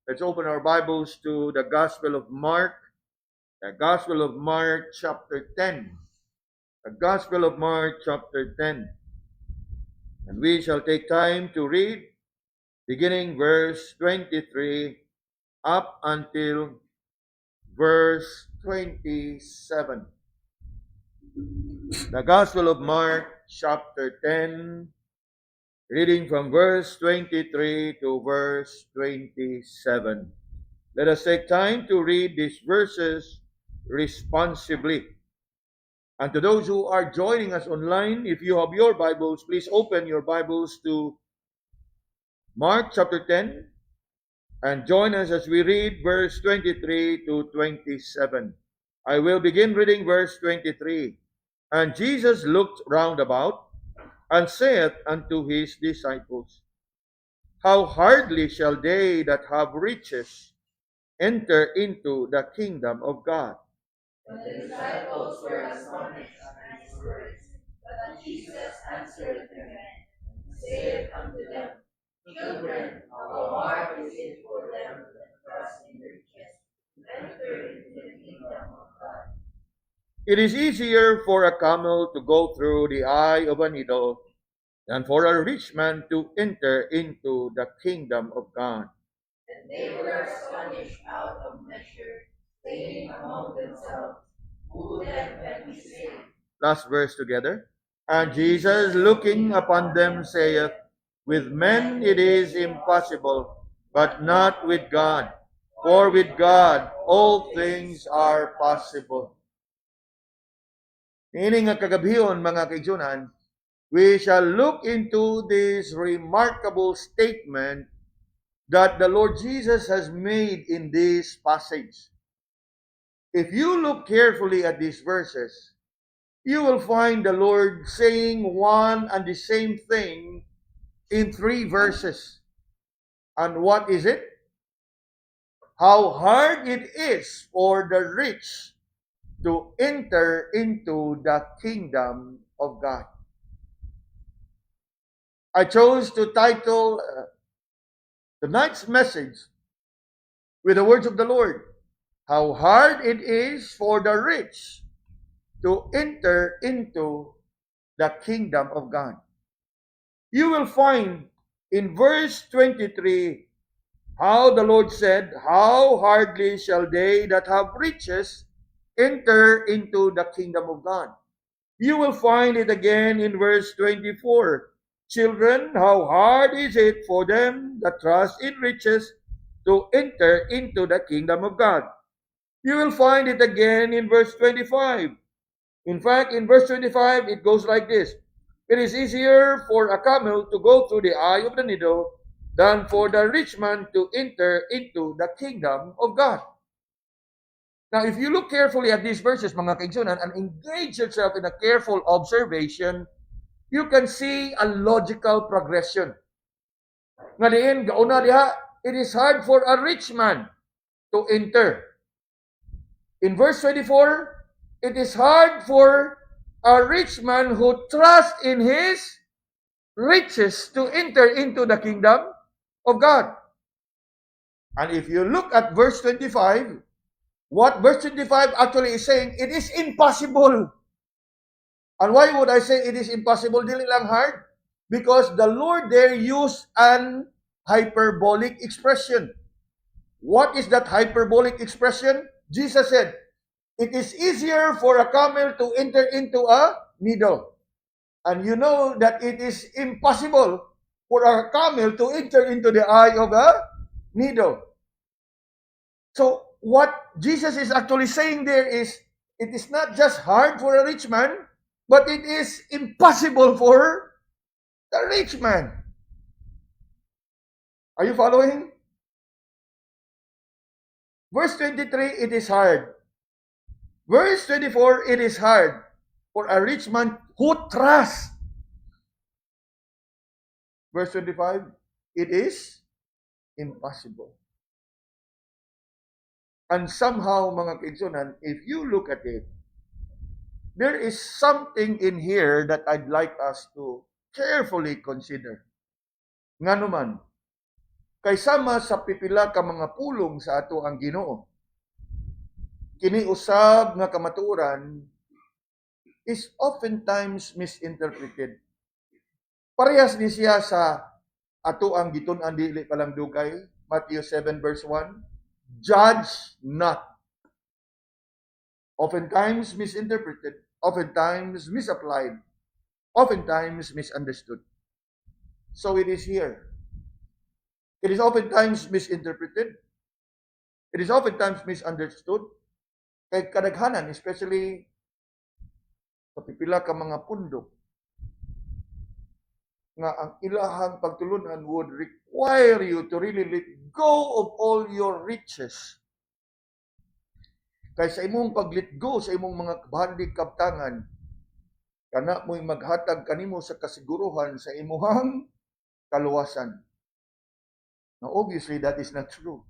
Let's open our Bibles to the Gospel of Mark, chapter 10. The Gospel of Mark, chapter 10. And we shall take time to read, beginning verse 23 up until verse 27. The Gospel of Mark, chapter 10, reading from verse 23 to verse 27. Let us take time to read these verses responsibly. And to those who are joining us online, if you have your Bibles, please open your Bibles to Mark chapter 10 and join us as we read verse 23 to 27. I will begin reading verse 23. And Jesus looked round about and saith unto his disciples, How hardly shall they that have riches enter into the kingdom of God. But the disciples were astonished at his words. But Jesus answered them, and saith unto them, Children, how hard is it for them that trust in riches to enter into the kingdom of God? It is easier for a camel to go through the eye of a needle than for a rich man to enter into the kingdom of God. And they were astonished out of measure, saying among themselves, Who then can be saved? Last verse together. And Jesus, looking upon them, saith, With men it is impossible, but not with God. For with God all things are possible. Ini nga kagabiyon, mga kaigsunan, we shall look into this remarkable statement that the Lord Jesus has made in this passage. If you look carefully at these verses, you will find the Lord saying one and the same thing in 3 verses. And what is it? How hard it is for the rich to enter into the kingdom of God. I chose to title tonight's message with the words of the Lord. How hard it is for the rich to enter into the kingdom of God. You will find in verse 23 how the Lord said, How hardly shall they that have riches enter into the kingdom of God. You will find it again in verse 24. Children, how hard is it for them that trust in riches to enter into the kingdom of God. You will find it again in verse 25. In fact, in verse 25, it goes like this. It is easier for a camel to go through the eye of the needle than for the rich man to enter into the kingdom of God. Now, if you look carefully at these verses, mga kaigsunan, and engage yourself in a careful observation, you can see a logical progression. Nga diin, gauna diha, it is hard for a rich man to enter. In verse 24, it is hard for a rich man who trusts in his riches to enter into the kingdom of God. And if you look at verse 25, what verse 25 actually is saying, it is impossible. And why would I say it is impossible? Dili lang hard. Because the Lord there used an hyperbolic expression. What is that hyperbolic expression? Jesus said, it is easier for a camel to enter into a needle. And you know that it is impossible for a camel to enter into the eye of a needle. So what Jesus is actually saying there is, it is not just hard for a rich man, but it is impossible for the rich man. Are you following? Verse 23, it is hard. Verse 24, it is hard for a rich man who trusts. Verse 25, it is impossible. And somehow, mga kaigsunan, if you look at it, there is something in here that I'd like us to carefully consider. Nga naman, kay sama sa pipila ka mga pulong sa ato ang Ginoo. Kini usab nga kamatuoran is oftentimes misinterpreted. Parehas ni siya sa ato ang gitun-an dili palang dugay, Matthew 7 verse 1, judge not. Oftentimes misinterpreted, oftentimes misapplied, oftentimes misunderstood. So it is here. It is oftentimes misinterpreted. It is oftentimes misunderstood. Kay kadaghanan, especially sa pipila ka mga pundok, nga ang ilahang pagtulunan would require you to really let go of all your riches. Kay sa imong pag-let go sa imong mga kabahandig kabtangan, kana mo'y maghatag kanimo sa kasiguruhan sa imuhang kaluwasan. Now obviously that is not true.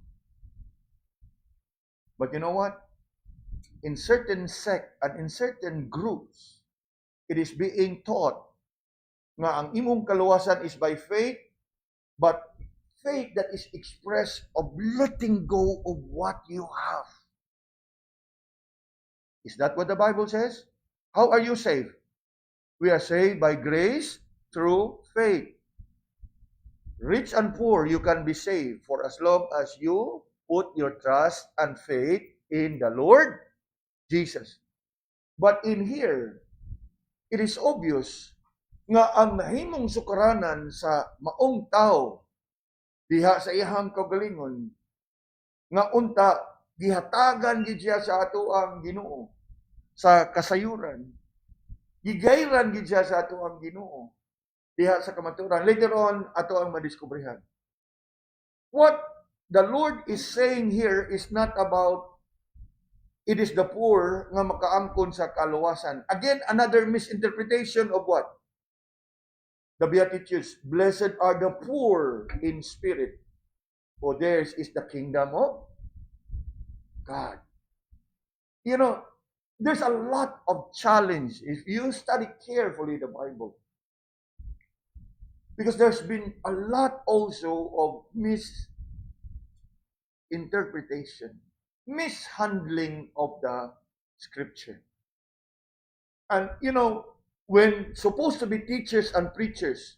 But you know what? In certain sect and in certain groups, it is being taught nga ang imong kaluwasan is by faith, but faith that is expressed of letting go of what you have. Is that what the Bible says? How are you saved? We are saved by grace through faith. Rich and poor, you can be saved for as long as you put your trust and faith in the Lord Jesus. But in here, it is obvious nga ang nahimong sukaranan sa maong tao diha sa iyang kaugalingon nga unta gihatagan gid siya sa ato ang Ginoo sa kasayuran, gigayran gid siya sa ato ang Ginoo diha sa kamatuoran. Later on ato ang madiskubrihan. What the Lord is saying here is not about it is the poor nga makaangkon sa kaluwasan. Again, another misinterpretation of what? The Beatitudes. Blessed are the poor in spirit, for theirs is the kingdom of God. You know, there's a lot of challenge if you study carefully the Bible. Because there's been a lot also of misinterpretation, mishandling of the scripture. And you know, when supposed to be teachers and preachers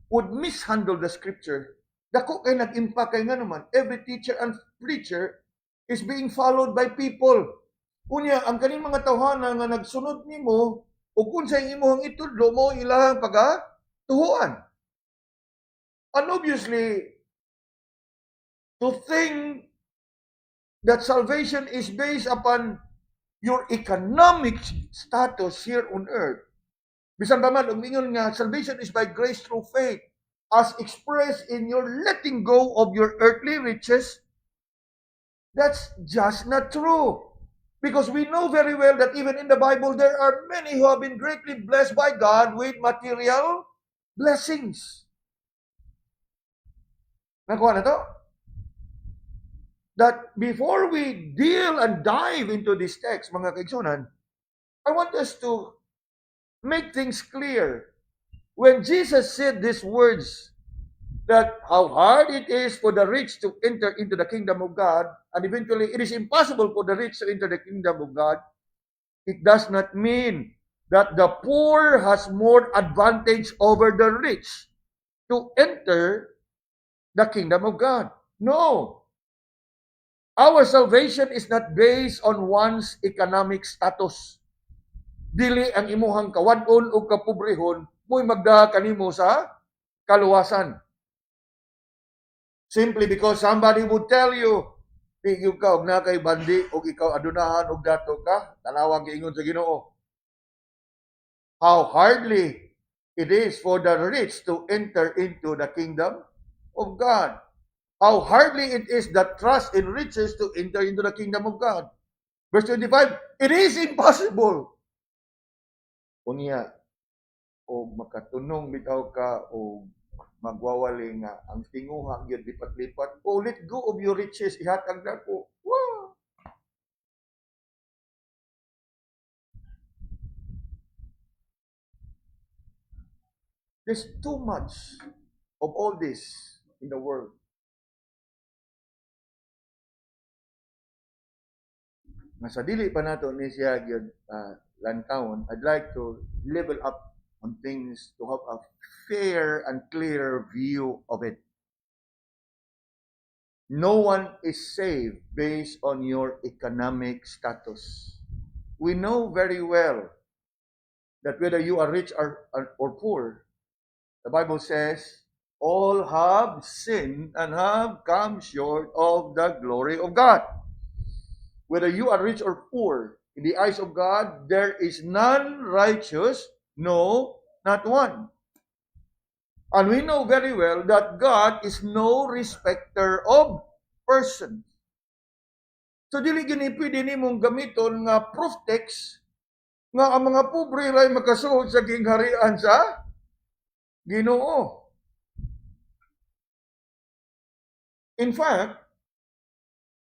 would mishandle the scripture, dako kay nag-impact kay nga naman, every teacher and preacher is being followed by people. Unya, ang kaning mga tawhana nga nagsunod nimo, ug kung sa imong itudlo mo ilahang pagatuhuan. And obviously, to think that salvation is based upon your economic status here on earth. Bisan pa man, umingon nga, salvation is by grace through faith, as expressed in your letting go of your earthly riches. That's just not true. Because we know very well that even in the Bible, there are many who have been greatly blessed by God with material blessings. Nakuha na to? That before we deal and dive into this text, mga kaigsunan, I want us to make things clear. When Jesus said these words, that how hard it is for the rich to enter into the kingdom of God, and eventually it is impossible for the rich to enter the kingdom of God, it does not mean that the poor has more advantage over the rich to enter the kingdom of God. No. Our salvation is not based on one's economic status. Dili ang imuhang kawadon o kapobrehon mo'y magdaha kanimo sa kaluwasan. Simply because somebody would tell you, tigyo ka og na kay bandi og ikaw adunahan og dato ka, tanawang giingon sa Ginoo. How hardly it is for the rich to enter into the kingdom of God. How hardly it is that trust in riches to enter into the kingdom of God. Verse 25, it is impossible. Unya, o makatunong bitaw ka o magwawali nga ang tinguha gyud lipat-lipat. Oh, let go of your riches, ihatag nako. Wow. There's too much of all this in the world. nga sa dili pa nato ni siya gyud lantawon, I'd like to level up on things to have a fair and clear view of it. No one is saved based on your economic status. We know very well that whether you are rich or poor, the Bible says, all have sinned and have come short of the glory of God. Whether you are rich or poor, in the eyes of God, there is none righteous, no, not one. And we know very well that God is no respecter of persons. So, dili gini pwede nimong gamiton nga proof text nga ang mga pobre ray makasuod sa gingharian sa Ginoo. In fact,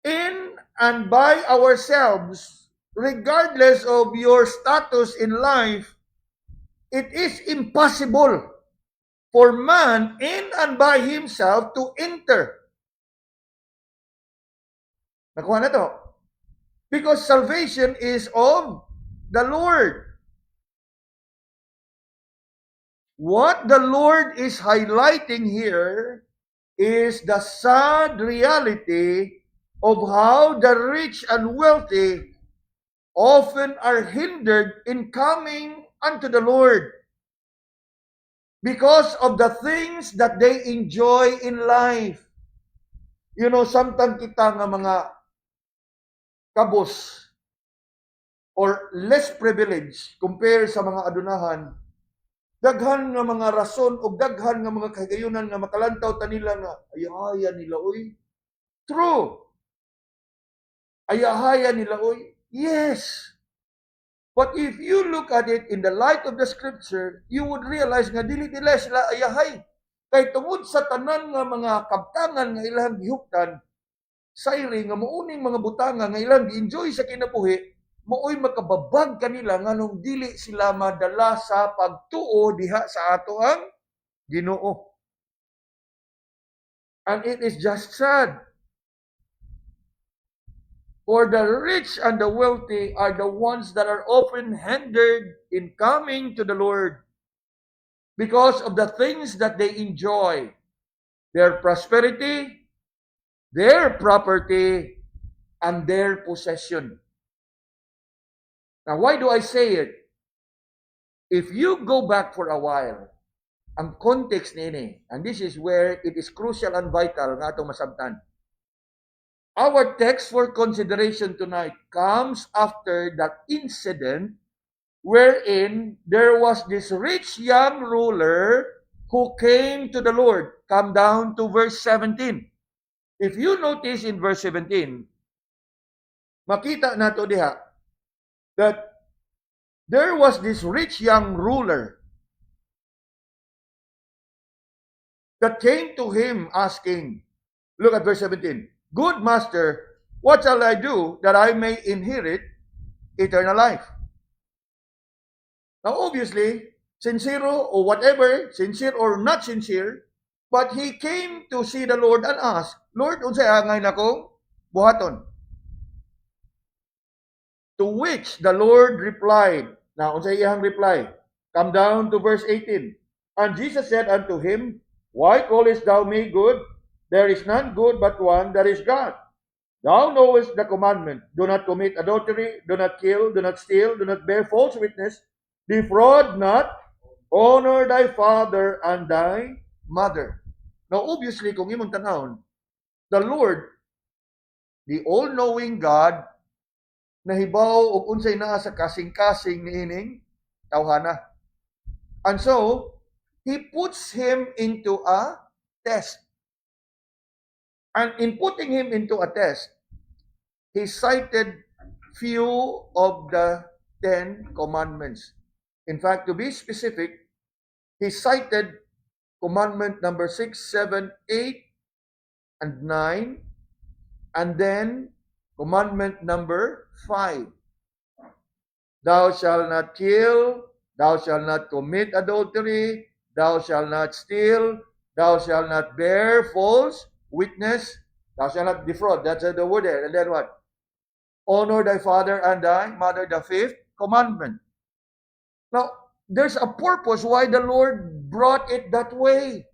in and by ourselves, regardless of your status in life, it is impossible for man in and by himself to enter. Nakuha na to. Because salvation is of the Lord. What the Lord is highlighting here is the sad reality of how the rich and wealthy often are hindered in coming unto the Lord because of the things that they enjoy in life. You know, sometimes kita nga mga kabos or less privileged compare sa mga adunahan, daghan nga mga rason o daghan nga mga kahigayunan nga makalantaw ta nila nga ayahayan nila oy. True. Ayahayan nila oy. Yes. But if you look at it in the light of the scripture, you would realize nga dili sila ayahay. Kay tungod sa tanan nga mga kabtangan nga ilang gihuptan, sayri nga muuning mga butanga nga ilang gi-enjoy sa kinabuhi, mooy makababag kanila nganong dili sila madala sa pagtuo diha sa ato ang Ginoo. And it is just sad. For the rich and the wealthy are the ones that are often hindered in coming to the Lord because of the things that they enjoy, their prosperity, their property, and their possession. Now, why do I say it? If you go back for a while, ang context nini, and this is where it is crucial and vital nga itong masabtan. Our text for consideration tonight comes after that incident wherein there was this rich young ruler who came to the Lord. Come down to verse 17. If you notice in verse 17, makita nato diha that there was this rich young ruler that came to him asking, look at verse 17, good master, what shall I do that I may inherit eternal life? Now obviously, sincere or whatever, sincere or not sincere, but he came to see the Lord and ask, Lord, unsay angay nako buhaton? To which the Lord replied, now unsay iyang reply? Come down to verse 18. And Jesus said unto him, why callest thou me good? There is none good but one, that is God. Thou knowest the commandment, do not commit adultery, do not kill, do not steal, do not bear false witness, defraud not, honor thy father and thy mother. Now obviously, kung imong tanawon, the Lord, the all-knowing God, nahibaw og unsay naa sa kasing-kasing niining tawhana. And so, he puts him into a test. And in putting him into a test, he cited few of the 10 commandments. In fact, to be specific, he cited commandment number 6, 7, 8, and 9, and then commandment number 5. Thou shalt not kill, thou shalt not commit adultery, thou shalt not steal, thou shalt not bear false witness, thou shalt not defraud. That's the word there. And then what? Honor thy father and thy mother, the fifth commandment. Now, there's a purpose why the Lord brought it that way.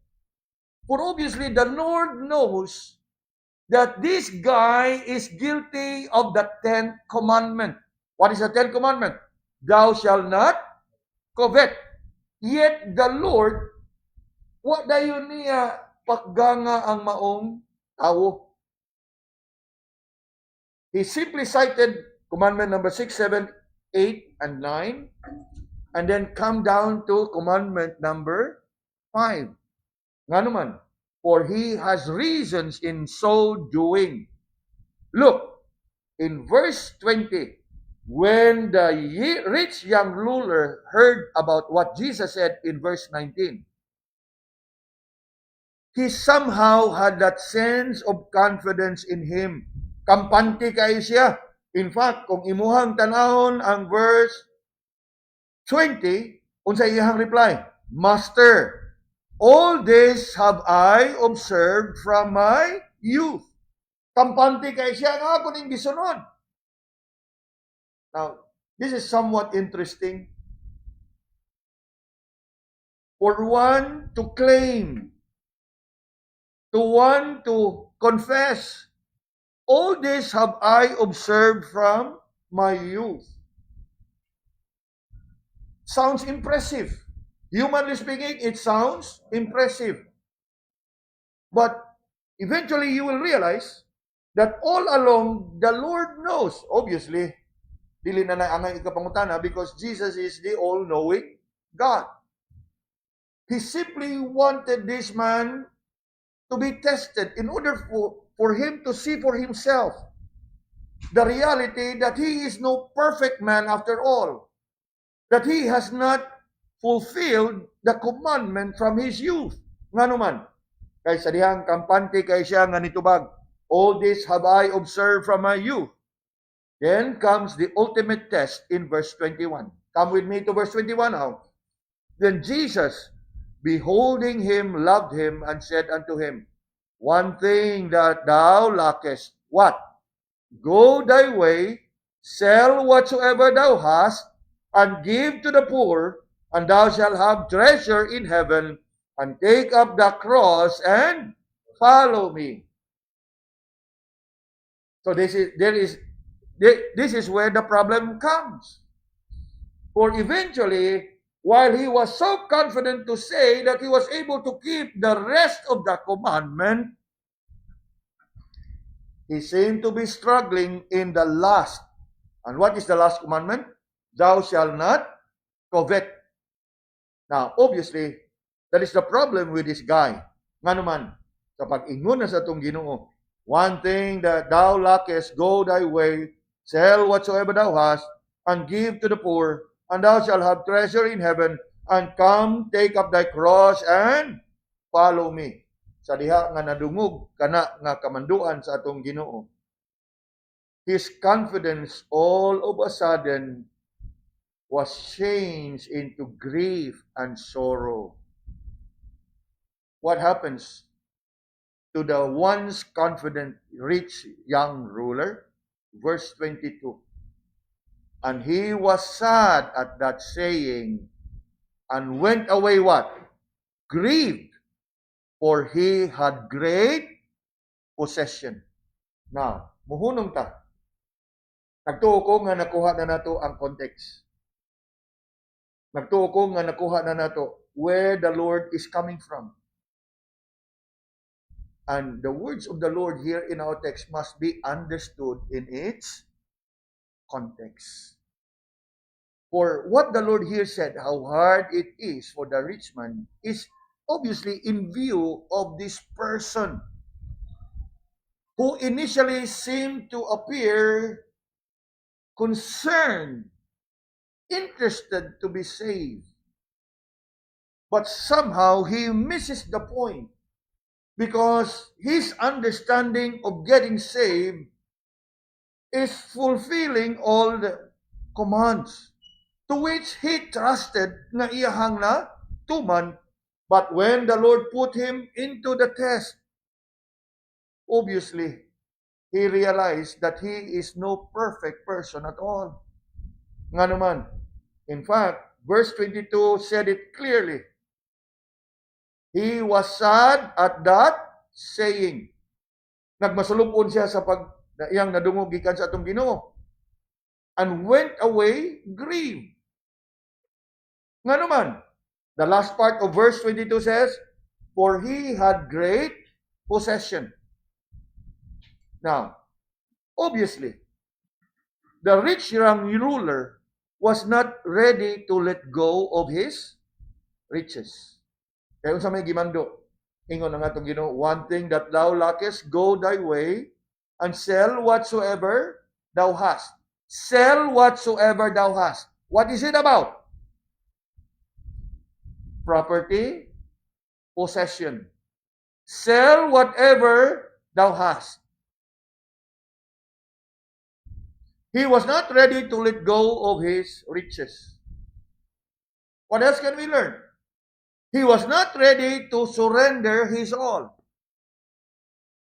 For obviously, the Lord knows that this guy is guilty of the 10th commandment. What is the 10th commandment? Thou shalt not covet. Yet the Lord, wa dayon niya pagganga ang maong tao. He simply cited commandment number 6, 7, 8, and 9, and then come down to commandment number 5. Nga naman, for he has reasons in so doing. Look, in verse 20, when the rich young ruler heard about what Jesus said in verse 19, he somehow had that sense of confidence in him. Kampante kay siya. In fact, kung imuhang tanahon ang verse 20, unsa iyang reply? Master, all this have I observed from my youth. Kampante kay siya nga ako ning gisunod. Now, this is somewhat interesting. For one to claim, to one to confess, all this have I observed from my youth. Sounds impressive. Humanly speaking, it sounds impressive. But eventually you will realize that all along, the Lord knows. Obviously, dili na naangay ikapangutana because Jesus is the all-knowing God. He simply wanted this man to be tested in order for him to see for himself the reality that he is no perfect man after all. That he has not fulfilled the commandment from his youth. Nga naman, kay sa dihang kampante kay siya nga nitubag, all this have I observed from my youth. Then comes the ultimate test in verse 21. Come with me to verse 21 now. Then Jesus, beholding him, loved him, and said unto him, one thing that thou lackest, what? Go thy way, sell whatsoever thou hast, and give to the poor, and thou shalt have treasure in heaven, and take up the cross and follow me. So this is where the problem comes. For eventually, while he was so confident to say that he was able to keep the rest of the commandment, he seemed to be struggling in the last. And what is the last commandment? Thou shalt not covet. Now, obviously, that is the problem with this guy. Nga naman, sa pag-ingon na sa itong Ginoo, one thing that thou lackest, go thy way, sell whatsoever thou hast, and give to the poor, and thou shalt have treasure in heaven, and come, take up thy cross, and follow me. Sa diha nga nadungog, kana nga kamanduan sa atong Ginoo. His confidence all of a sudden was changed into grief and sorrow. What happens to the once confident rich young ruler? Verse 22. And he was sad at that saying, and went away what? Grieved, for he had great possession. Now, muhunong ta. Nagtuo ko nga nakuha na nato ang context. Nagtuo ko nga nakuha na nato where the Lord is coming from. And the words of the Lord here in our text must be understood in its context. For what the Lord here said, how hard it is for the rich man, is obviously in view of this person who initially seemed to appear concerned, interested to be saved. But somehow he misses the point because his understanding of getting saved is fulfilling all the commands to which he trusted na iyahang na tuman. But when the Lord put him into the test, obviously, he realized that he is no perfect person at all. Nga naman, in fact, verse 22 said it clearly. He was sad at that saying. Nagmasulupon siya sa iyang nadungog gikan sa atong Ginoo. And went away grieved. Nga naman, the last part of verse 22 says, for he had great possession. Now, obviously, the rich young ruler was not ready to let go of his riches. Kaya unsa may gimando, ingon ang atong Ginoo, one thing that thou lackest, go thy way, and sell whatsoever thou hast. Sell whatsoever thou hast. What is it about? Property, possession. Sell whatever thou hast. He was not ready to let go of his riches. What else can we learn? He was not ready to surrender his all.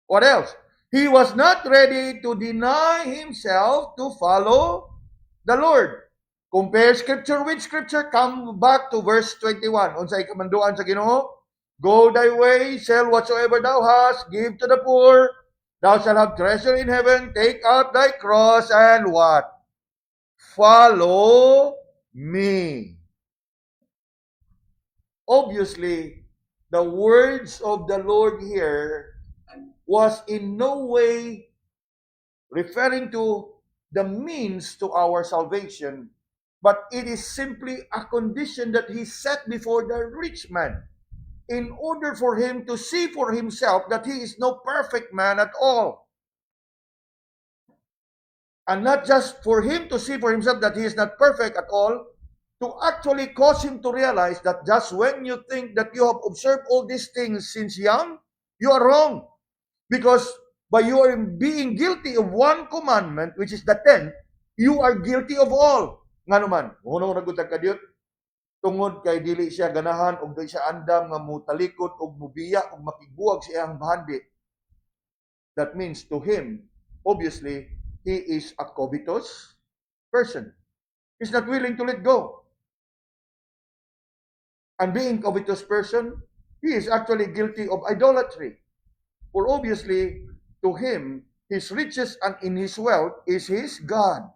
What else? He was not ready to deny himself to follow the Lord. Compare Scripture with Scripture. Come back to verse 21. Unsay kamanduan sa Ginoo? Go thy way, sell whatsoever thou hast, give to the poor. Thou shalt have treasure in heaven. Take up thy cross and what? Follow me. Obviously, the words of the Lord here was in no way referring to the means to our salvation, but it is simply a condition that he set before the rich man in order for him to see for himself that he is no perfect man at all. And not just for him to see for himself that he is not perfect at all, to actually cause him to realize that just when you think that you have observed all these things since young, you are wrong. Because by your being guilty of one commandment, which is the 10th, you are guilty of all. Nga naman, hunong nagutag ka diyot, tungod kay dili siya ganahan, o di siya andam nga mutalikot, o mubiya, o makigbuwag siya ang bahandi. That means to him, obviously, he is a covetous person. He's not willing to let go. And being a covetous person, he is actually guilty of idolatry. For obviously, to him, his riches and in his wealth is his God.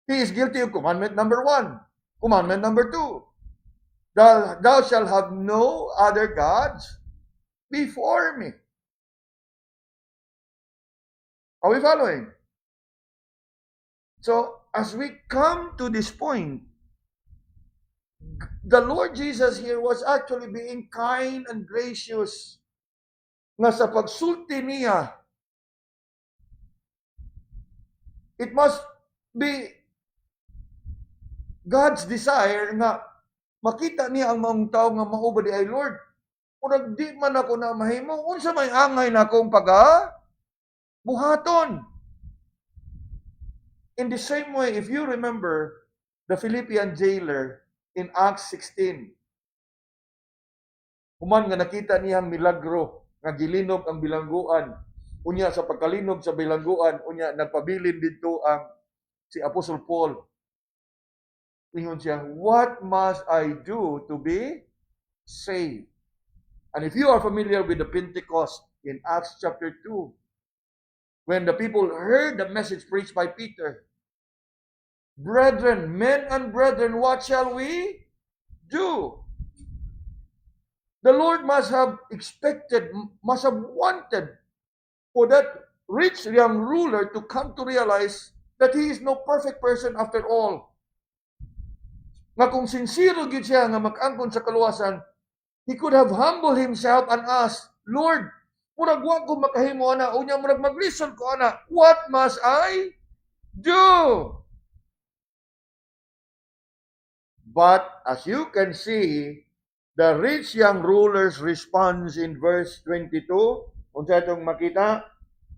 He is guilty of commandment number 1. Commandment number 2. Thou shalt have no other gods before me. Are we following? So, as we come to this point, the Lord Jesus here was actually being kind and gracious nga sa pagsulti niya. It must be God's desire nga makita niya ang mga tao nga maubadi ay Lord. Kung di man ako na mahimo, unsa may angay na akong buhaton. In the same way, if you remember the Philippian jailer in Acts 16, human nga nakita niyang milagro nga gilinog ang bilangguan. Unya sa pagkalinog sa bilangguan, unya nagpabilin dito ang si Apostle Paul. Ingon siya, what must I do to be saved? And if you are familiar with the Pentecost in Acts chapter 2, when the people heard the message preached by Peter, brethren, men and brethren, what shall we do? The Lord must have expected, must have wanted for that rich young ruler to come to realize that he is no perfect person after all. Nga kung sincero gyud siya nga mag-angkon sa kaluwasan, he could have humbled himself and asked, Lord, murag wa ko makahimo ana, unya murag mag-listen ko ana, what must I do? But as you can see, the rich young ruler's response in verse 22, unsa itong makita,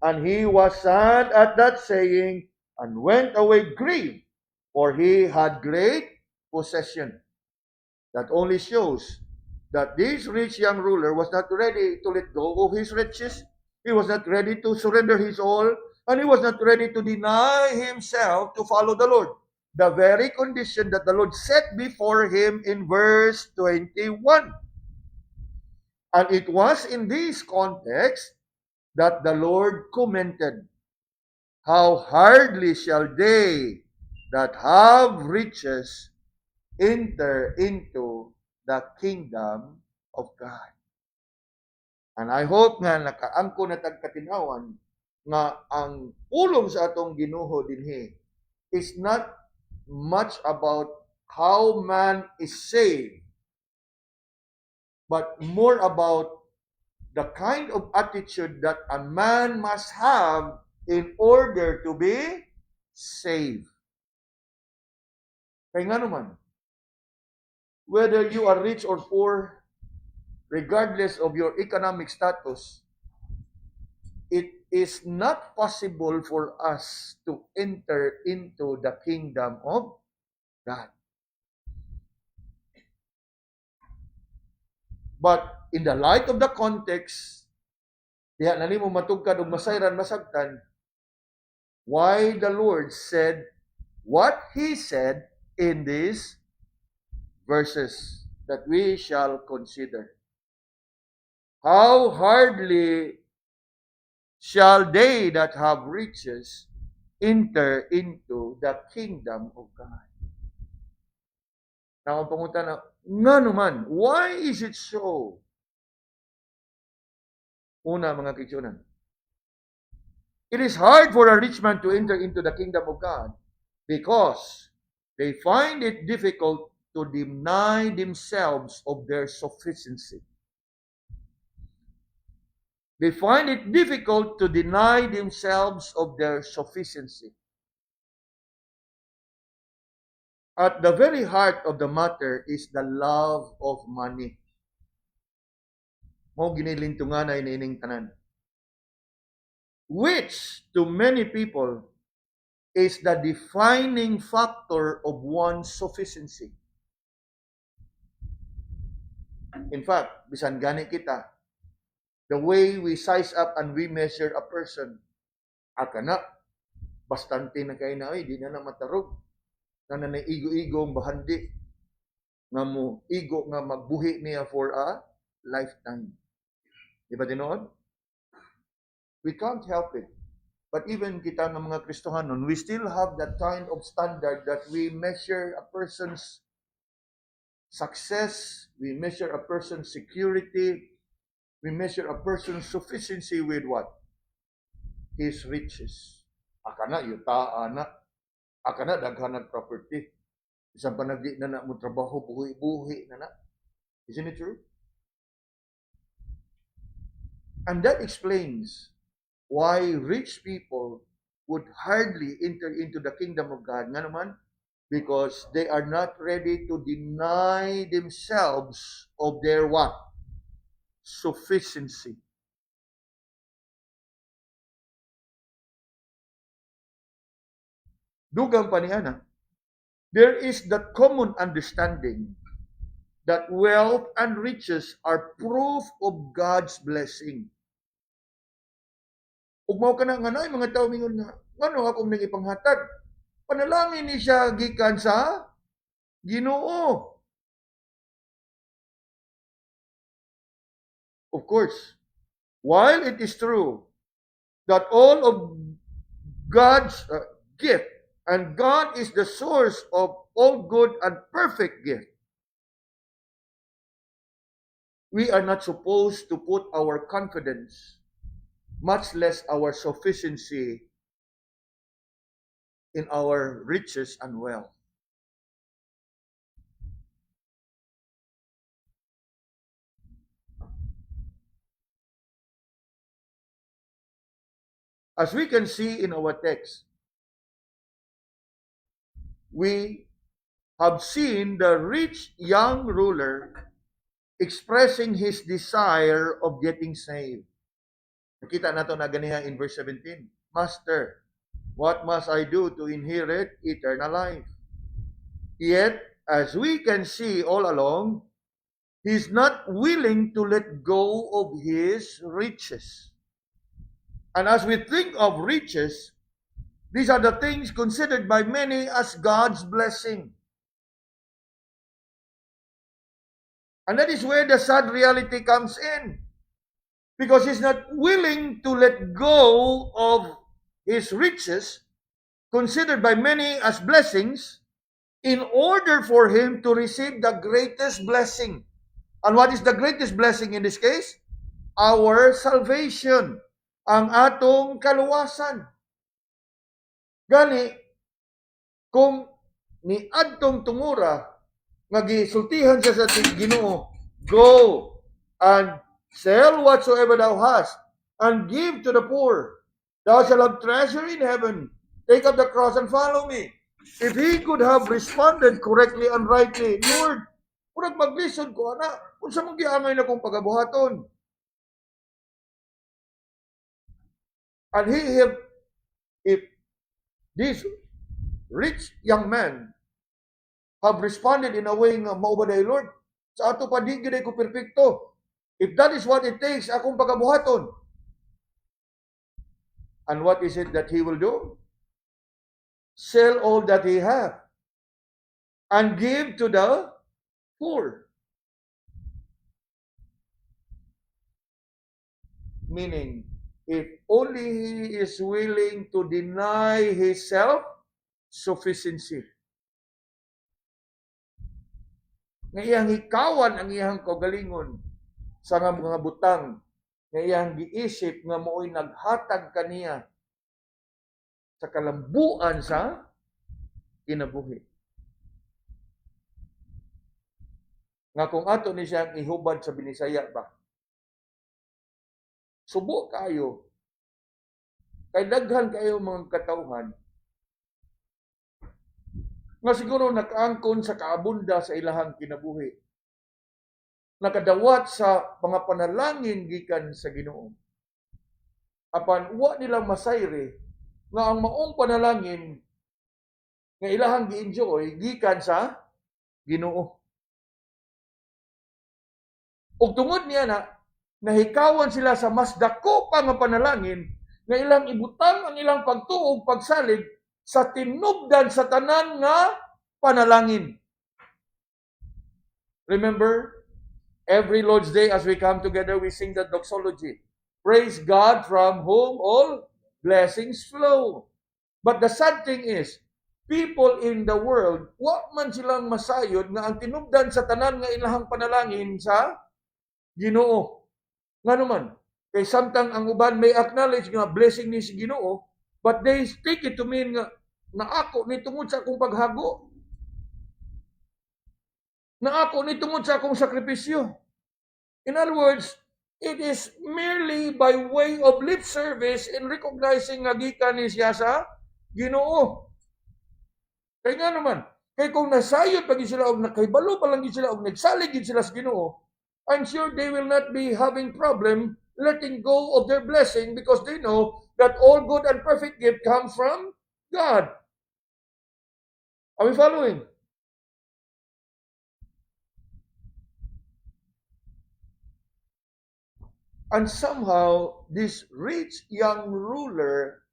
and he was sad at that saying, and went away grieved, for he had great possession. That only shows that this rich young ruler was not ready to let go of his riches. He was not ready to surrender his all, and he was not ready to deny himself to follow the Lord. The very condition that the Lord set before him in verse 21. And it was in this context that the Lord commented, "How hardly shall they that have riches enter into the kingdom of God." And I hope nga nakaangko na tagkatinawan nga ang pulong sa atong Ginoo dinhi is not much about how man is saved, but more about the kind of attitude that a man must have in order to be saved. Kaya nga naman, whether you are rich or poor, regardless of your economic status, it is not possible for us to enter into the kingdom of God. But in the light of the context, diha na nimo matugkad og masayran masabtan, why the Lord said what He said in these verses that we shall consider. How hardly shall they that have riches enter into the kingdom of God. Now, ang pangunta na, nga naman, why is it so? Una, mga kitsunan, it is hard for a rich man to enter into the kingdom of God because they find it difficult to deny themselves of their sufficiency. They find it difficult to deny themselves of their sufficiency. At the very heart of the matter is the love of money. Mo ginilintungan ay nining tanan. Which, to many people, is the defining factor of one's sufficiency. In fact, bisan gani kita, the way we size up and we measure a person, akana, bastante na kayo na, di na matarog. Na nanaigo-igo ang bahandi. Nga mo, igo nga magbuhi niya for a lifetime. Di ba tinood? We can't help it. But even kita ng mga Kristohanon, we still have that kind of standard that we measure a person's success, we measure a person's security, we measure a person's sufficiency with what? His riches. Akana, yutaan na. Akana, daghanag property. Isang panagdi na mo trabaho, buhi-buhi na. Isn't it true? And that explains why rich people would hardly enter into the kingdom of God. Nga naman, because they are not ready to deny themselves of their what? Sufficiency. Dugang panihana, there is that common understanding that wealth and riches are proof of God's blessing. Ug mao kana nga nay mga tawo mingon nga, ngano akong nang ipanghatag? Panalangin ni siya gikan sa Ginoo. Of course, while it is true that all of God's gift, and God is the source of all good and perfect gift, we are not supposed to put our confidence, much less our sufficiency, in our riches and wealth. As we can see in our text, we have seen the rich young ruler expressing his desire of getting saved. Nakita nato na ganiha in verse 17. Master, what must I do to inherit eternal life? Yet, as we can see all along, he's not willing to let go of his riches. And as we think of riches, these are the things considered by many as God's blessing. And that is where the sad reality comes in. Because he's not willing to let go of his riches, considered by many as blessings, in order for him to receive the greatest blessing. And what is the greatest blessing in this case? Our salvation. Ang atong kaluwasan. Gani, kung ni adtong tungura, nga gisultihan siya sa Ginoo, go and sell whatsoever thou hast, and give to the poor. Thou shalt have treasure in heaven. Take up the cross and follow me. If he could have responded correctly and rightly, Lord, murag maglisod ko, ana, kung sa mong giangay na kong pagabuhaton. And if this rich young man have responded in a way nga maubaday, Lord, sa ato pa di gid ko perfecto. If that is what it takes, akong pagabuhaton. And what is it that he will do? Sell all that he have and give to the poor. Meaning, if only he is willing to deny his self-sufficiency. Nga iyang hikawan ang iyang kaugalingon sa mga butang, nga iyang giisip nga mooy naghatag kaniya sa kalambuan sa kinabuhi. Nga kung ato ni siyang ihubad sa Binisaya ba, subo kayo, kay daghan kayo mga katawhan, nga siguro nakaangkon sa kaabunda sa ilahang kinabuhi, nakadawat sa mga panalangin gikan sa Ginoo. Apan wa nilang masayre nga ang maong panalangin nga ilahang gi-enjoy gikan sa Ginoo. Ug tungod niya na nahikawan sila sa mas dako pa nga panalangin nga ilang ibutang ang ilang pagtuog pagsalig sa tinubdan sa tanan nga panalangin. Remember, every Lord's Day as we come together, we sing the doxology. Praise God from whom all blessings flow. But the sad thing is, people in the world, wa man silang masayod nga ang tinubdan sa tanan nga ilahang panalangin sa Ginoo. Nga naman, kay samtang ang uban may acknowledge nga blessing ni si Ginoo, but they take it to mean nga na ako ni tungod sa akong paghago. Na ako ni tungod sa akong sakripisyo. In other words, it is merely by way of lip service in recognizing nga gikan ni siya sa Ginoo. Kaya nga naman, kay kung nasayod pa sila og nakaibalo pa lang sila og nagsalig sila sa Ginoo, I'm sure they will not be having problem letting go of their blessing because they know that all good and perfect gift comes from God. Are we following? And somehow, this rich young ruler,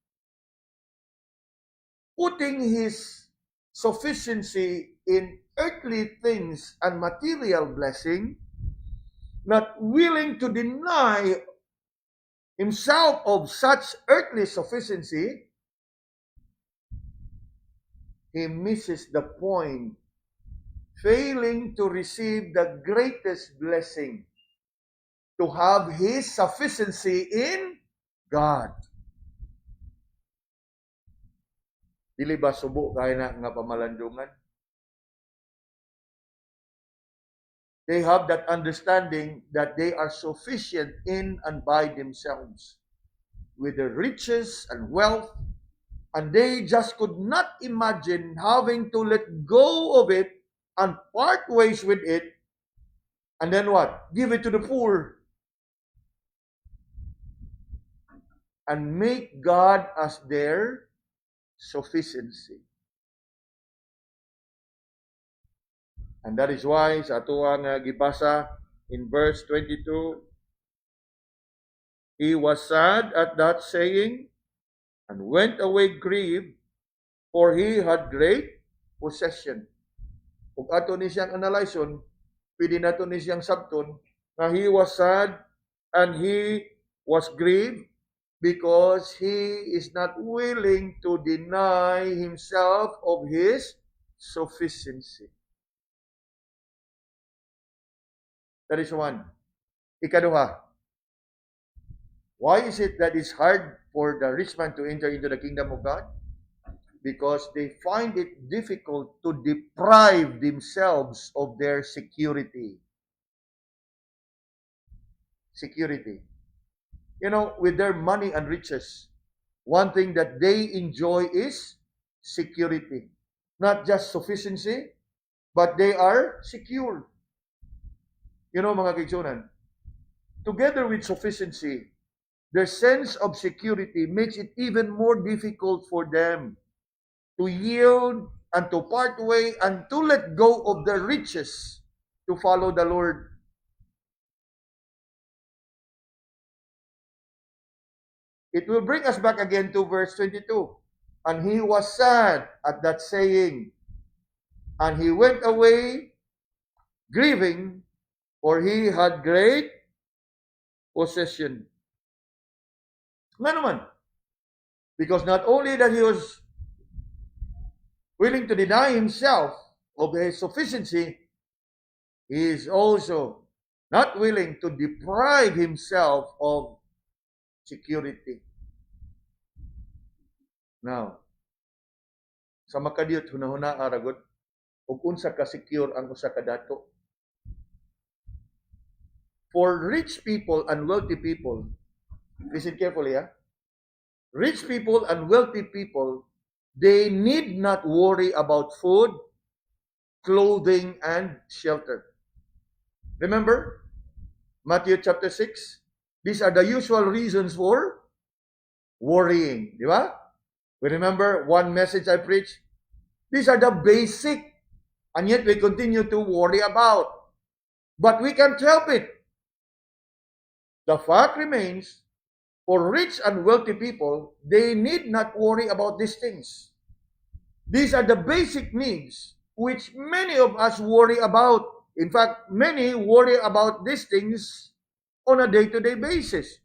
putting his sufficiency in earthly things and material blessing, not willing to deny himself of such earthly sufficiency, he misses the point, failing to receive the greatest blessing, to have his sufficiency in God. Dili ba subo kaya na nga pamalandungan? They have that understanding that they are sufficient in and by themselves with the riches and wealth, and they just could not imagine having to let go of it and part ways with it, and then what? Give it to the poor. And make God as their sufficiency. And that is why sa ato ang gibasa in verse 22, He was sad at that saying, and went away grieved, for he had great possession. Kung ato ni siyang analyson, pwede nato ni siyang sabton, na he was sad and he was grieved because he is not willing to deny himself of his sufficiency. That is one. Ikaduha, why is it that it's hard for the rich man to enter into the kingdom of God? Because they find it difficult to deprive themselves of their security. Security. You know, with their money and riches, one thing that they enjoy is security. Not just sufficiency, but they are secure. You know, mga kaigsunan, together with sufficiency, their sense of security makes it even more difficult for them to yield and to part way and to let go of their riches to follow the Lord. It will bring us back again to verse 22. And he was sad at that saying, and he went away grieving, for he had great possession. Nga naman, because not only that he was willing to deny himself of his sufficiency, he is also not willing to deprive himself of security. Now, sa makadiyot hunahuna aragot, ug unsa ka secure ang usa ka dato. For rich people and wealthy people, listen carefully, rich people and wealthy people, they need not worry about food, clothing, and shelter. Remember, Matthew chapter 6, these are the usual reasons for worrying. Di ba? We remember one message I preached. These are the basic, and yet we continue to worry about. But we can't help it. The fact remains, for rich and wealthy people, they need not worry about these things. These are the basic needs which many of us worry about. In fact, many worry about these things on a day-to-day basis.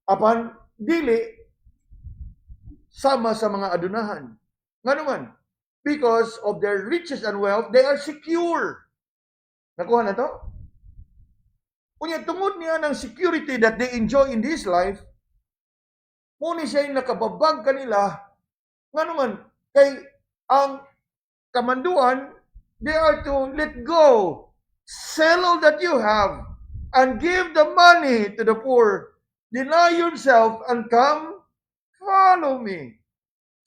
Apan dili sama sa mga adunahan. Nga naman, because of their riches and wealth, they are secure. Nakuha na to? Unya, tungod niya ng security that they enjoy in this life, muna siya yung nakababag kanila, nga naman, kay ang kamanduan, they are to let go, sell all that you have, and give the money to the poor. Deny yourself and come, follow me.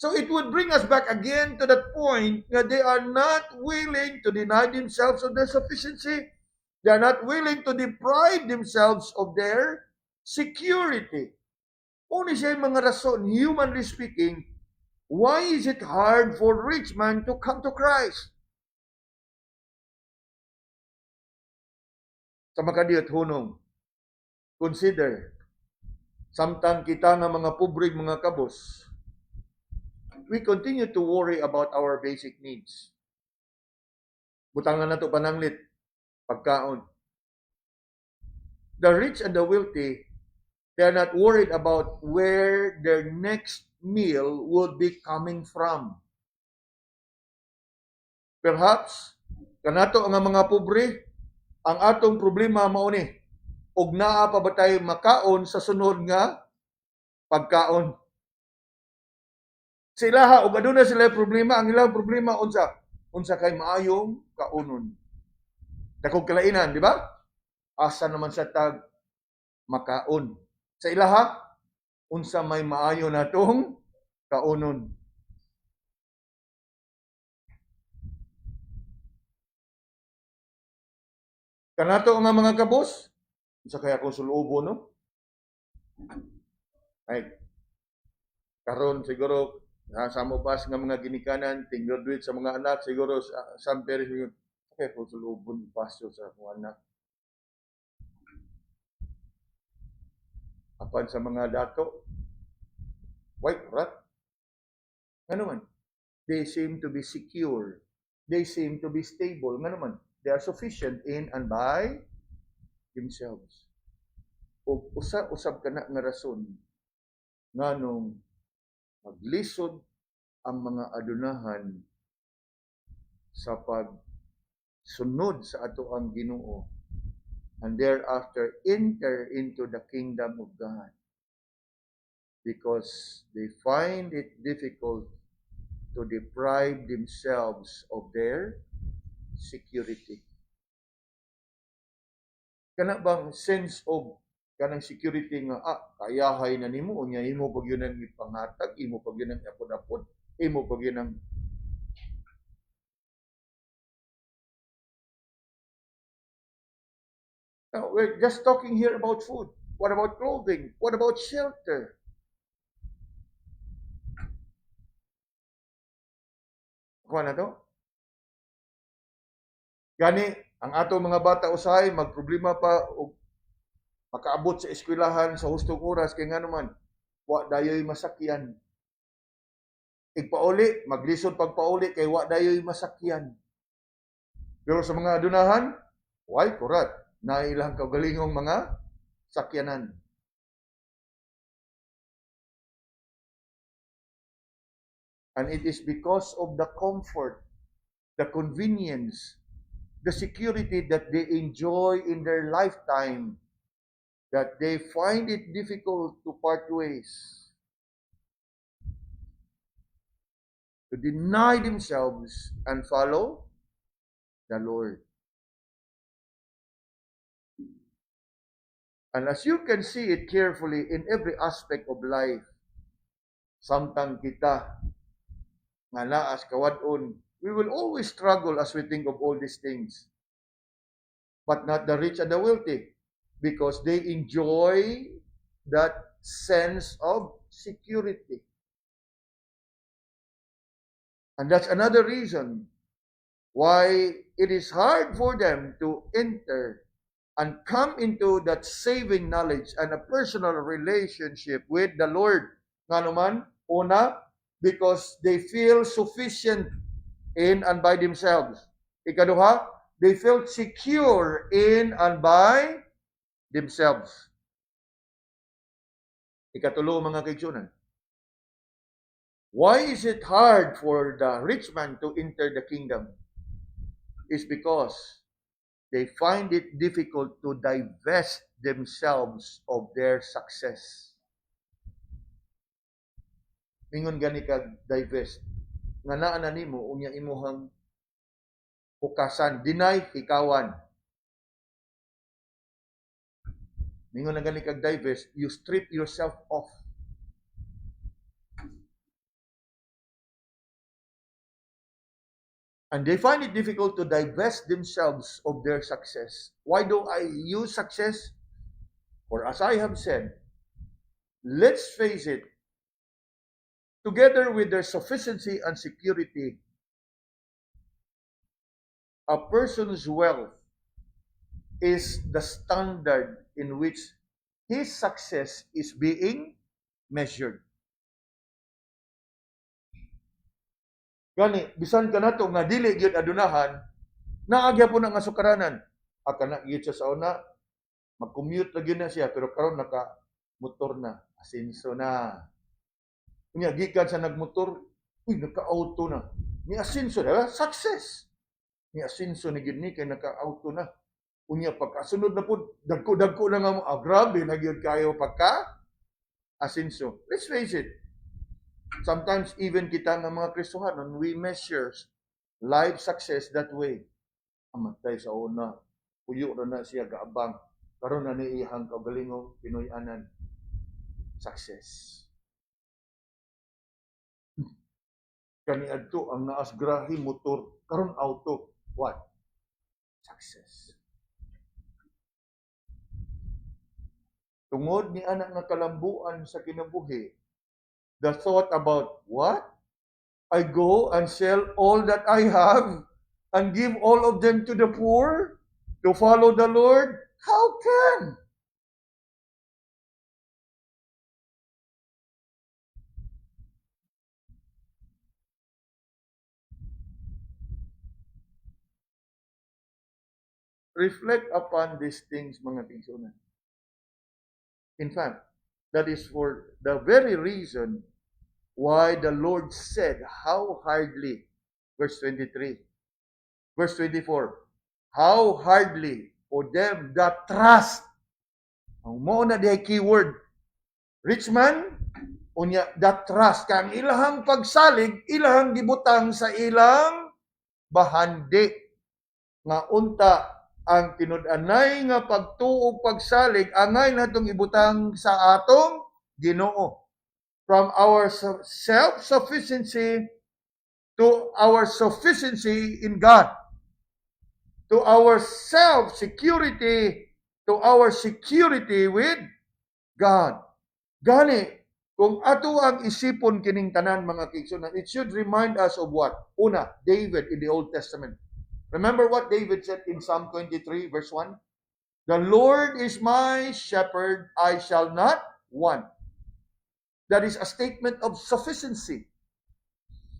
So it would bring us back again to that point that they are not willing to deny themselves of their sufficiency. They are not willing to deprive themselves of their security. Una siya yung mga rason, humanly speaking, why is it hard for rich man to come to Christ? Sa makadiyot hunong, consider, samtang kita ng mga pobreng mga kabos, we continue to worry about our basic needs. Butangan na to pananglit, pagkaon. The rich and the wealthy, they are not worried about where their next meal would be coming from. Perhaps, kanato ang mga pobre, ang atong problema mao ni, ug naa pa ba tayo makaon sa sunod nga pagkaon. Sila ha, ug aduna sila problema, ang ilang problema unsa kay maayong kaunon. Dakong kalainan, di ba? Asa naman sa tag makaon. Sa ilaha, unsa may maayo natong kaunon. Kanato nga mga kabos, unsa kaya kung sulubo, no? Ay, karon siguro sa mopas nga mga ginikanan, ting-graduate sa mga anak, siguro some parents, okay, kung sulubon pasyo sa mga anak. apan sa mga dato, white rat. Ano man? They seem to be secure. They seem to be stable. Ano man? They are sufficient in and by themselves. O usab ka na nga rason nganong maglisod ang mga adunahan sa pagsunod sa ato ang Ginoo and thereafter enter into the kingdom of God because they find it difficult to deprive themselves of their security. Kana bang sense of kanang security nga kayahay na nimo unya imo pag yun ang ipangatag, imo pag yun ang apod-apod, imo pag yun ang Now, we're just talking here about food. What about clothing? What about shelter? Kuha na to? Gani, ang ato mga bata usahay, magproblema pa o makaabot sa eskwelahan sa hustong oras kay nga naman, wa dayoy masakyan. Igpauli, maglisod pagpauli kay wa dayoy masakyan. Pero sa mga adunahan, why kurat na ilang kaugalingong mga sakyanan. And it is because of the comfort, the convenience, the security that they enjoy in their lifetime that they find it difficult to part ways, to deny themselves and follow the Lord. And as you can see it carefully in every aspect of life, samtang kita nga naas kawadon, we will always struggle as we think of all these things. But not the rich and the wealthy, because they enjoy that sense of security. And that's another reason why it is hard for them to enter and come into that saving knowledge and a personal relationship with the Lord. Nga naman, una, because they feel sufficient in and by themselves. Ikaduha, they felt secure in and by themselves. Ikatulo, mga kaigsunan. Why is it hard for the rich man to enter the kingdom? It's because they find it difficult to divest themselves of their success. Ingon gani ka divest. Nga naa na nimo unya imuhang hukasan, deny, hikawan. Ingon na gani ka divest, you strip yourself off. And they find it difficult to divest themselves of their success. Why do I use success? For as I have said, let's face it, together with their sufficiency and security, a person's wealth is the standard in which his success is being measured. Gani, bisan ka nato nga dili gyud adunahan, naagya po nga sukaranan. Aka na gyud siya sa una, mag-commute lagi na siya, pero karon naka motor na, asenso na. Unya gikan sa nagmotor, uy naka-auto na. Ni asenso na, success. Ni asenso ni gid ni kay naka-auto na. Unya pagkasunod na po, dagko-dagko na nga mo, grabe na gyud kayo pagka asenso. Let's face it. Sometimes even kita ng mga Kristohanon, we measure life success that way. Amatay sa una, puyo na siya gaabang, karon na niihang kaugalingong Pinoy-anan. Success. Kaniadto ang naas grahe motor, karon auto. What? Success. Tungod ni anak nga kalambuan sa kinabuhi, the thought about, what? I go and sell all that I have and give all of them to the poor to follow the Lord? How can? reflect upon these things, mga tigsunan. In fact, that is for the very reason why the Lord said, how hardly, verse 23, verse 24, how hardly for them that trust. Ang mo na di keyword. Rich man, unya, that trust. Kang ilahang pagsalig, ilahang gibutang sa ilang bahandi. Nga unta, ang tinud-anay nga pagtuo pagsalig, angay natong ibutang sa atong Ginoo. From our self-sufficiency to our sufficiency in God. To our self-security, to our security with God. Gani, kung ato ang isipon kining tanan mga kigsunan, it should remind us of what? Una, David in the Old Testament. Remember what David said in Psalm 23 verse 1? The Lord is my shepherd, I shall not want. That is a statement of sufficiency.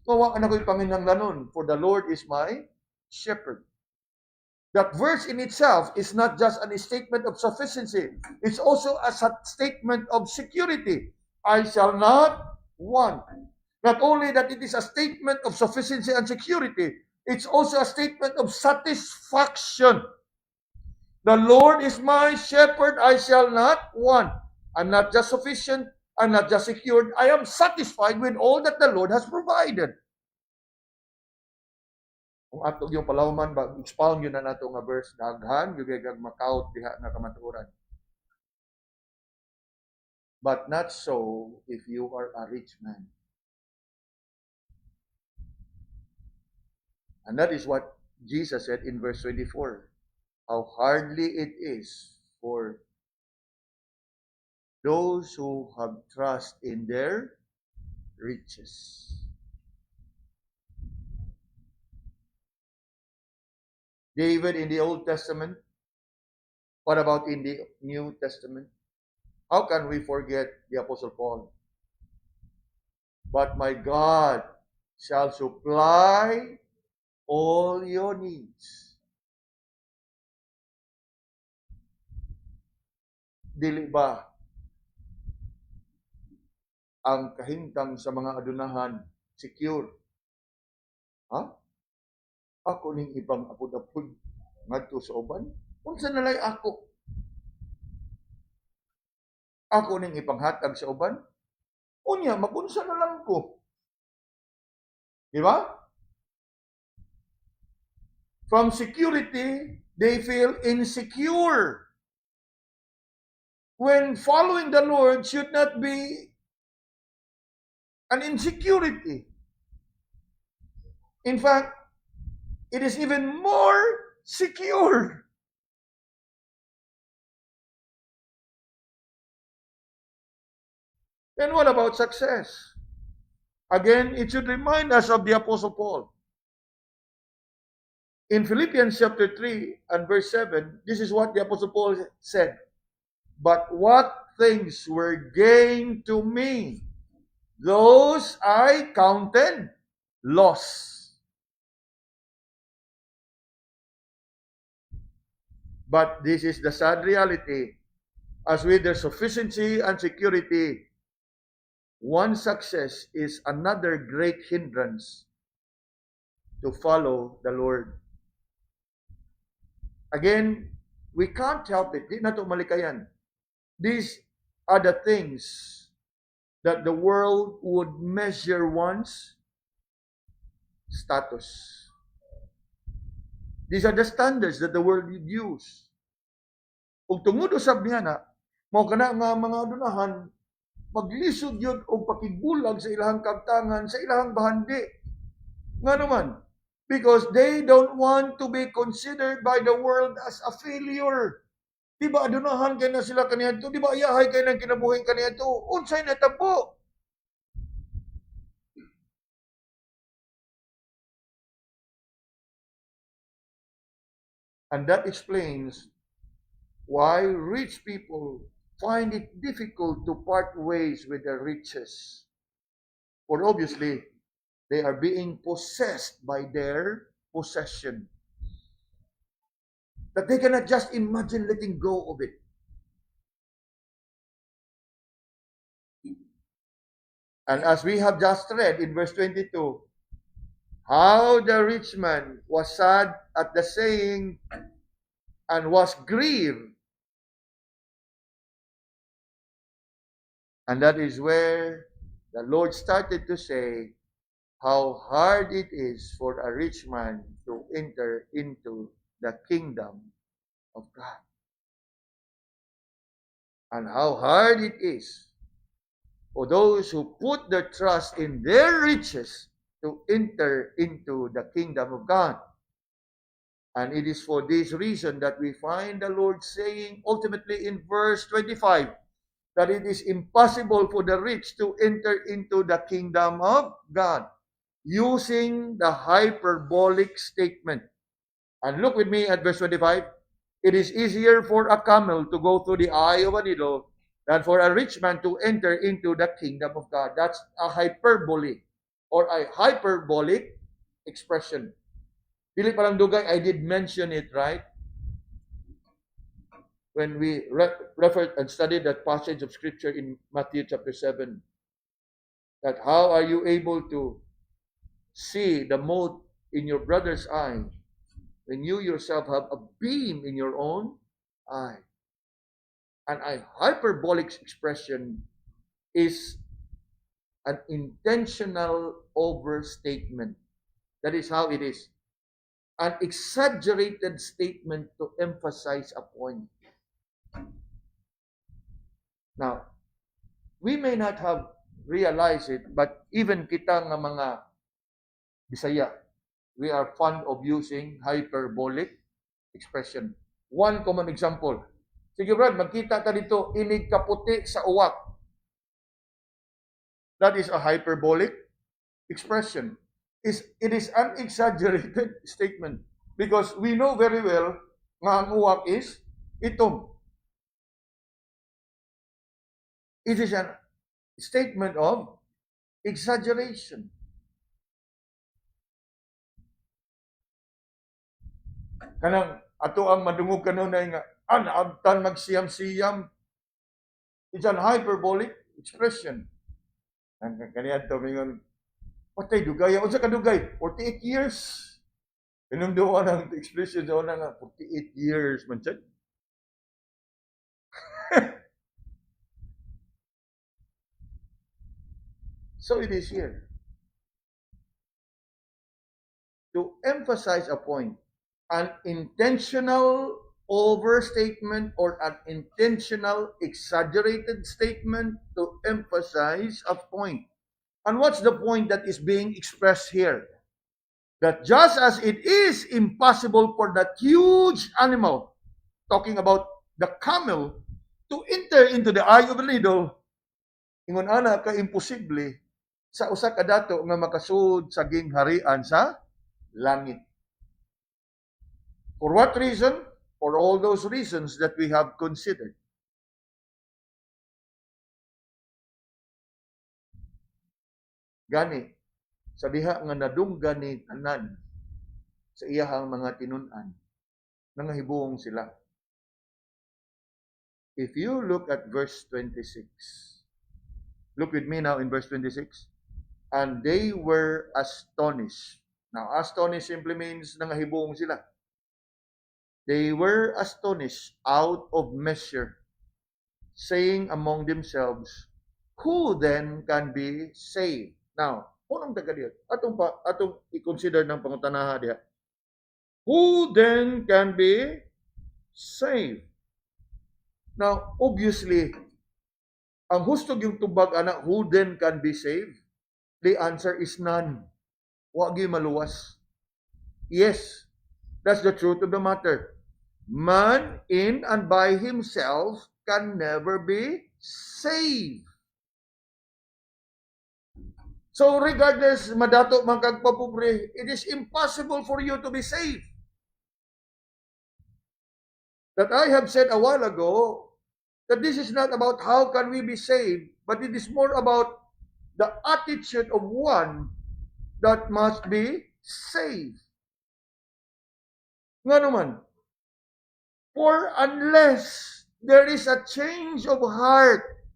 Kawa na ko'y panginhanglanon, for the Lord is my shepherd. That verse in itself is not just a statement of sufficiency. It's also a statement of security. I shall not want. Not only that it is a statement of sufficiency and security, it's also a statement of satisfaction. The Lord is my shepherd, I shall not want. I'm not just sufficient, I'm not just secured, I am satisfied with all that the Lord has provided. Kung ato yung palawman ba, expound yun na nato nga verse, daghan, yung gagag makaut, diha na kamaturan. But not so if you are a rich man. And that is what Jesus said in verse 24. How hardly it is for those who have trust in their riches. David in the Old Testament. What about in the New Testament? How can we forget the Apostle Paul? But my God shall supply all your needs. Dili ba ang kahintang sa mga adunahan secure? Ha? Ako ning ibang apod-apod ngadto sa uban? Unsa na lay ako? Ako ning ipanghatag sa uban? Unya, magunsa na lang ko. Di ba? From security, they feel insecure. When following the Lord should not be an insecurity. In fact, it is even more secure. And what about success? Again, it should remind us of the Apostle Paul. In Philippians chapter 3 and verse 7, this is what the Apostle Paul said. But what things were gained to me, those I counted loss. But this is the sad reality. As with their sufficiency and security, one success is another great hindrance to follow the Lord. Again, we can't help it. Di na ito malikayan. These are the things that the world would measure one's status. These are the standards that the world would use. Kung tungod usab niya na, mao kana nga mga adunahan, maglisod yun o pakigulag sa ilahang kabtangan, sa ilahang bahandi. Nga naman, because they don't want to be considered by the world as a failure. Di ba adunahan kayo na sila kaniadto? Di ba ayahay kayo ng kinabuhin kaniadto? Unsay natabo? And that explains why rich people find it difficult to part ways with their riches. For obviously, they are being possessed by their possession. that they cannot just imagine letting go of it. And as we have just read in verse 22, how the rich man was sad at the saying and was grieved. And that is where the Lord started to say how hard it is for a rich man to enter into the kingdom of God. And how hard it is for those who put their trust in their riches to enter into the kingdom of God. And it is for this reason that we find the Lord saying ultimately in verse 25 that it is impossible for the rich to enter into the kingdom of God, using the hyperbolic statement. And look with me at verse 25. It is easier for a camel to go through the eye of a needle than for a rich man to enter into the kingdom of God. That's a hyperbole or a hyperbolic expression. Dili pa lang dugay, I did mention it, right? When we referred and studied that passage of scripture in Matthew chapter 7, that how are you able to see the mote in your brother's eye when you yourself have a beam in your own eye? And a hyperbolic expression is an intentional overstatement. That is how it is. An exaggerated statement to emphasize a point. Now, we may not have realized it, but even kita nga mga Bisaya, we are fond of using hyperbolic expression. One common example. Sige Brad, magkita ka dito, inig kaputi sa uwak. That is a hyperbolic expression. It is an exaggerated statement because we know very well nga ang uwak is itom. It is a statement of exaggeration. Kanang ato ang madungog kanunay nga naabtan magsiyam-siyam. It's an hyperbolic expression. Ang kaniya to mingon, patay dugay. Unsa ka dugay? 48 years. Pinumduan ang expression sa una nga 48 years man siya. So it is here. To emphasize a point, an intentional overstatement or an intentional exaggerated statement to emphasize a point. And what's the point that is being expressed here? That just as it is impossible for that huge animal, talking about the camel, to enter into the eye of a needle, ingon ana ka imposible sa usa ka dato nga makasud sa gingharian sa langit. For what reason? For all those reasons that we have considered. Gani, sa diha nga nadunggan ni tanan sa iyahang mga tinun-an, nangahibuong sila. If you look at verse 26, look with me now in verse 26. And they were astonished. Now, astonished simply means nangahibuong sila. They were astonished out of measure, saying among themselves, who then can be saved? Now, punong taga diyan. Atong i-consider ng pangutanaha diya. Who then can be saved? Now, obviously, ang hustog yung tubag ana, who then can be saved? The answer is none. Wag yung maluwas. Yes, that's the truth of the matter. Man in and by himself can never be saved. So regardless, madato man kag papobre, it is impossible for you to be saved. That I have said a while ago, that this is not about how can we be saved, but it is more about the attitude of one that must be saved. Nga naman, For unless there is a change of heart,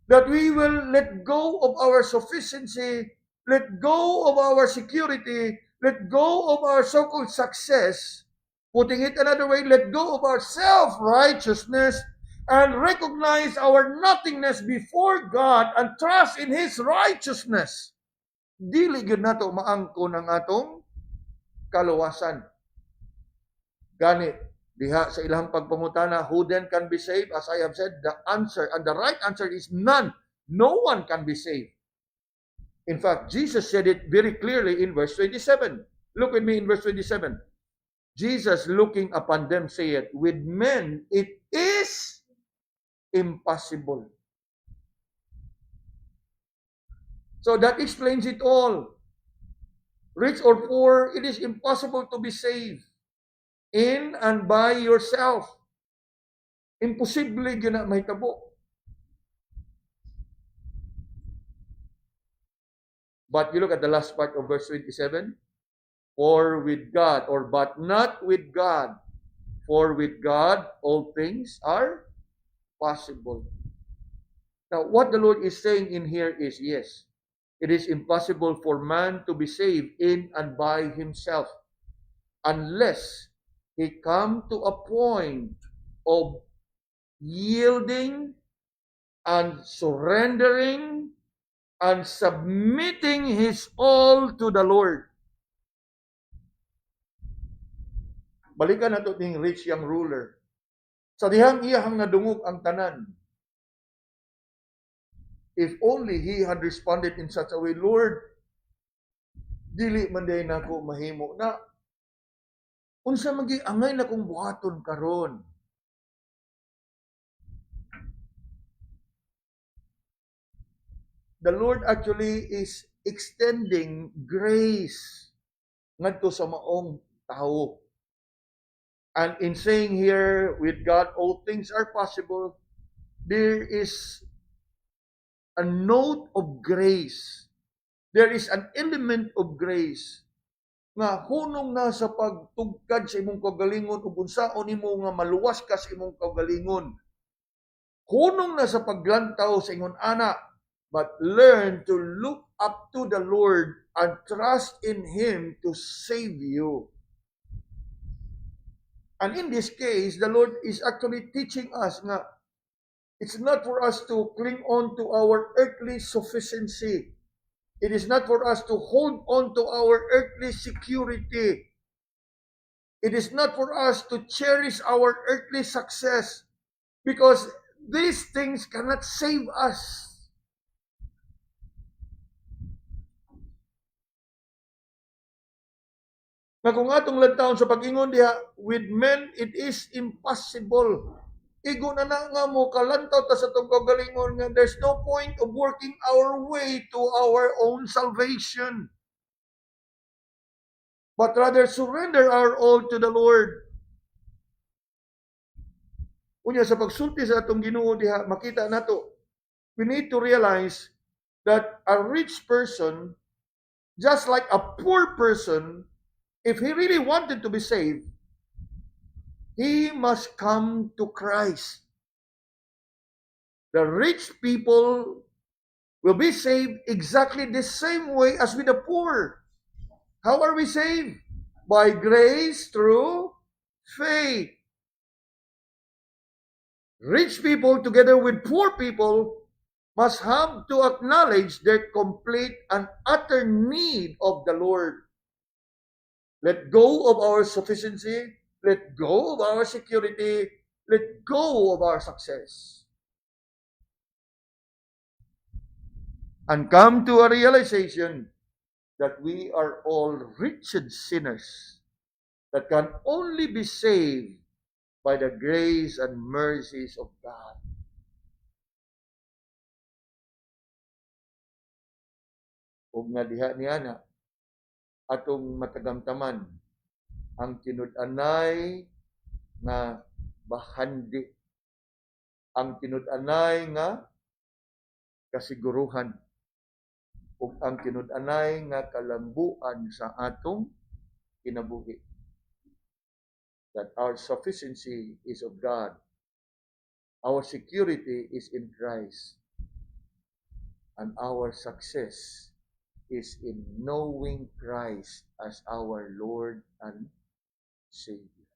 that we will let go of our sufficiency, let go of our security, let go of our so-called success, putting it another way, let go of our self-righteousness, and recognize our nothingness before God and trust in His righteousness. Dili gyud nato maangko ng atong kaluwasan. Gani, diha sa ilang pagpangutana, who then can be saved? As I have said, the answer, and the right answer is none. No one can be saved. In fact, Jesus said it very clearly in verse 27. Look with me in verse 27. Jesus, looking upon them, saith, with men it is impossible. So that explains it all. Rich or poor, it is impossible to be saved in and by yourself. Imposible yun na mahitabo. But you look at the last part of verse 27. For with God, or but not with God. For with God, all things are possible. Now, what the Lord is saying in here is, yes, it is impossible for man to be saved in and by himself unless he come to a point of yielding and surrendering and submitting his all to the Lord. Balikan nato ning rich young ruler. Sa dihang iyahang nadungog ang tanan. If only he had responded in such a way, Lord, dili man day nako mahimo na unsa magi angay na kong buhaton karon. The Lord actually is extending grace ngadto sa maong tao. And in saying here, with God all things are possible, there is a note of grace. There is an element of grace nga hunong na sa pagtugkad sa imong kaugalingon ug unsaon nimo nga maluwas ka sa imong kaugalingon. Hunong na sa paglantaw sa ingon ana, but learn to look up to the Lord and trust in Him to save you. And in this case, the Lord is actually teaching us nga it's not for us to cling on to our earthly sufficiency. It is not for us to hold on to our earthly security. It is not for us to cherish our earthly success because these things cannot save us. Na kung atong lantawon sa pag-ingon diha, with men it is impossible. Igo na nga mo kalantaw ta sa tong kaugalingon nga there's no point of working our way to our own salvation. But rather surrender our all to the Lord. Unya sa pagsulti sa atong Ginoo diha, makita nato, we need to realize that a rich person, just like a poor person, if he really wanted to be saved, he must come to Christ. The rich people will be saved exactly the same way as with the poor. How are we saved? By grace through faith. Rich people together with poor people must have to acknowledge their complete and utter need of the Lord. Let go of our sufficiency. Let go of our security. Let go of our success. And come to a realization that we are all wretched sinners that can only be saved by the grace and mercies of God. Ug nga diha niya na atong matagamtaman ang tinud-anay nga bahandi, ang tinud-anay nga kasiguruhan, ug ang tinud-anay nga kalambuan sa atong kinabuhi. that our sufficiency is of God. Our security is in Christ. And our success is in knowing Christ as our Lord and Savior.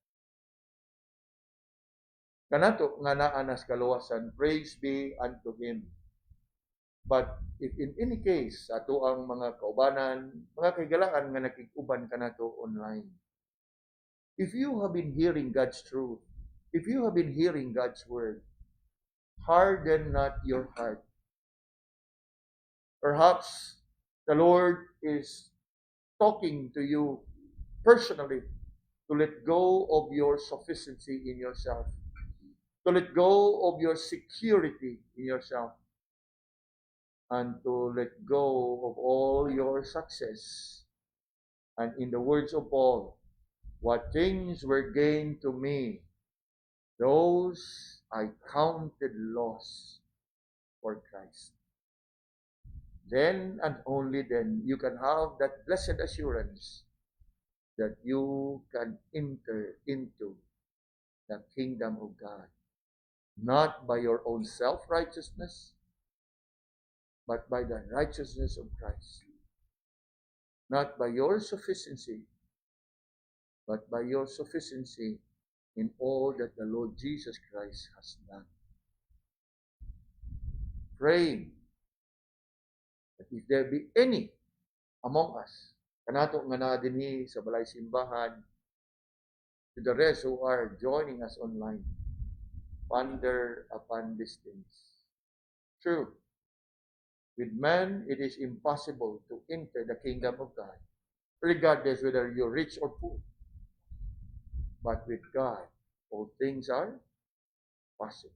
Kanato nga naa nas kaluwasan, praise be unto Him. But if in any case, ato ang mga kaubanan, mga kaigalaan nga nakikuban kanato online, if you have been hearing God's truth, if you have been hearing God's word, harden not your heart. Perhaps the Lord is talking to you personally to let go of your sufficiency in yourself, to let go of your security in yourself, and to let go of all your success. And in the words of Paul, what things were gained to me, those I counted loss for Christ. Then and only then you can have that blessed assurance that you can enter into the kingdom of God. Not by your own self-righteousness, but by the righteousness of Christ. Not by your sufficiency, but by your sufficiency in all that the Lord Jesus Christ has done. Praying that if there be any among us, kanato nga na dinhi sa balay simbahan, to the rest who are joining us online, ponder upon these things. True, with man it is impossible to enter the kingdom of God, regardless whether you're rich or poor. But with God, all things are possible.